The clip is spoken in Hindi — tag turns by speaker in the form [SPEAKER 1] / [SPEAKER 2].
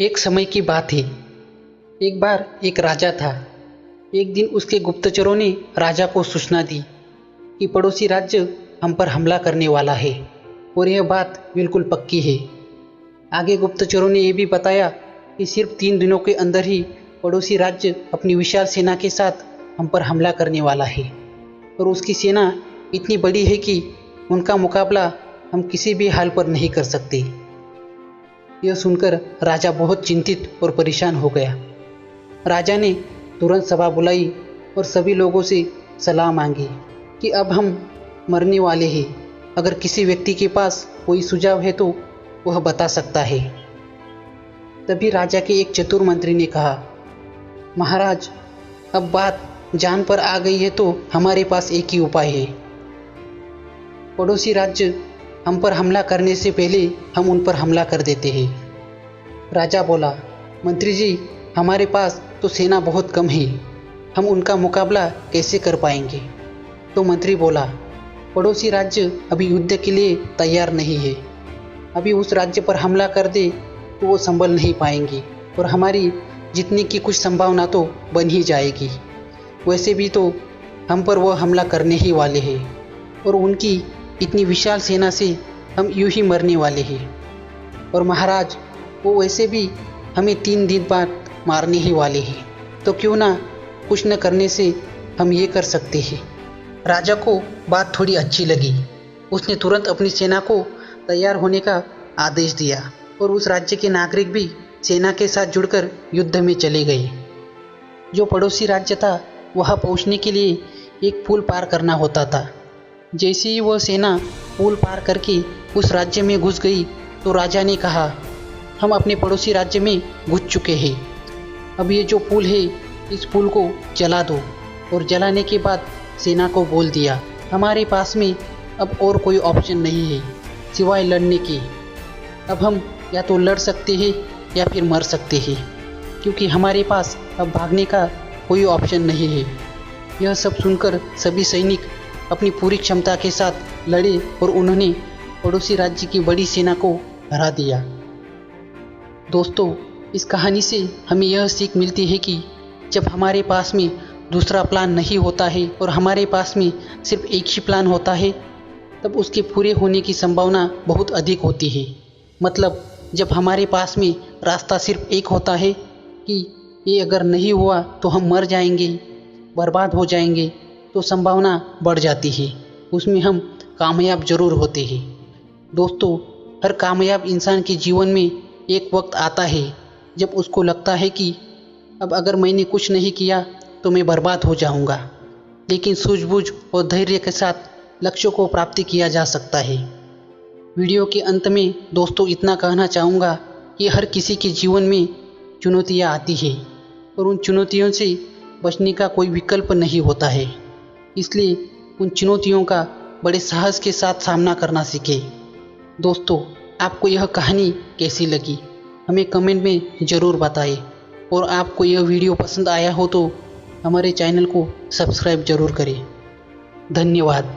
[SPEAKER 1] एक समय की बात है। एक बार एक राजा था। एक दिन उसके गुप्तचरों ने राजा को सूचना दी कि पड़ोसी राज्य हम पर हमला करने वाला है और यह बात बिल्कुल पक्की है। आगे गुप्तचरों ने यह भी बताया कि सिर्फ 3 दिनों के अंदर ही पड़ोसी राज्य अपनी विशाल सेना के साथ हम पर हमला करने वाला है और उसकी सेना इतनी बड़ी है कि उनका मुकाबला हम किसी भी हाल पर नहीं कर सकते। यह सुनकर राजा बहुत चिंतित और परेशान हो गया। राजा ने तुरंत सभा बुलाई और सभी लोगों से सलाह मांगी कि अब हम मरने वाले हैं। अगर किसी व्यक्ति के पास कोई सुझाव है तो वह बता सकता है। तभी राजा के एक चतुर मंत्री ने कहा, महाराज, अब बात जान पर आ गई है तो हमारे पास एक ही उपाय है। पड़ोसी राज्य हम पर हमला करने से पहले हम उन पर हमला कर देते हैं। राजा बोला, मंत्री जी, हमारे पास तो सेना बहुत कम है, हम उनका मुकाबला कैसे कर पाएंगे? तो मंत्री बोला, पड़ोसी राज्य अभी युद्ध के लिए तैयार नहीं है। अभी उस राज्य पर हमला कर दे तो वो संभल नहीं पाएंगे और हमारी जीतने की कुछ संभावना तो बन ही जाएगी। वैसे भी तो हम पर वो हमला करने ही वाले हैं और उनकी इतनी विशाल सेना से हम यूं ही मरने वाले हैं। और महाराज, वो वैसे भी हमें 3 दिन बाद मारने ही वाले हैं, तो क्यों ना कुछ न करने से हम ये कर सकते हैं। राजा को बात थोड़ी अच्छी लगी। उसने तुरंत अपनी सेना को तैयार होने का आदेश दिया और उस राज्य के नागरिक भी सेना के साथ जुड़कर युद्ध में चले गए। जो पड़ोसी राज्य था वहाँ पहुँचने के लिए एक पुल पार करना होता था। जैसे ही वह सेना पुल पार करके उस राज्य में घुस गई तो राजा ने कहा, हम अपने पड़ोसी राज्य में घुस चुके हैं। अब ये जो पुल है इस पुल को जला दो। और जलाने के बाद सेना को बोल दिया, हमारे पास में अब और कोई ऑप्शन नहीं है सिवाय लड़ने के। अब हम या तो लड़ सकते हैं या फिर मर सकते हैं, क्योंकि हमारे पास अब भागने का कोई ऑप्शन नहीं है। यह सब सुनकर सभी सैनिक अपनी पूरी क्षमता के साथ लड़े और उन्होंने पड़ोसी राज्य की बड़ी सेना को हरा दिया। दोस्तों, इस कहानी से हमें यह सीख मिलती है कि जब हमारे पास में दूसरा प्लान नहीं होता है और हमारे पास में सिर्फ एक ही प्लान होता है, तब उसके पूरे होने की संभावना बहुत अधिक होती है। मतलब जब हमारे पास में रास्ता सिर्फ एक होता है कि ये अगर नहीं हुआ तो हम मर जाएंगे, बर्बाद हो जाएंगे, तो संभावना बढ़ जाती है, उसमें हम कामयाब जरूर होते हैं। दोस्तों, हर कामयाब इंसान के जीवन में एक वक्त आता है जब उसको लगता है कि अब अगर मैंने कुछ नहीं किया तो मैं बर्बाद हो जाऊंगा, लेकिन सूझबूझ और धैर्य के साथ लक्ष्यों को प्राप्ति किया जा सकता है। वीडियो के अंत में दोस्तों इतना कहना चाहूँगा कि हर किसी के जीवन में चुनौतियाँ आती है और उन चुनौतियों से बचने का कोई विकल्प नहीं होता है। इसलिए उन चुनौतियों का बड़े साहस के साथ सामना करना सीखें। दोस्तों, आपको यह कहानी कैसी लगी हमें कमेंट में ज़रूर बताएं और आपको यह वीडियो पसंद आया हो तो हमारे चैनल को सब्सक्राइब ज़रूर करें। धन्यवाद।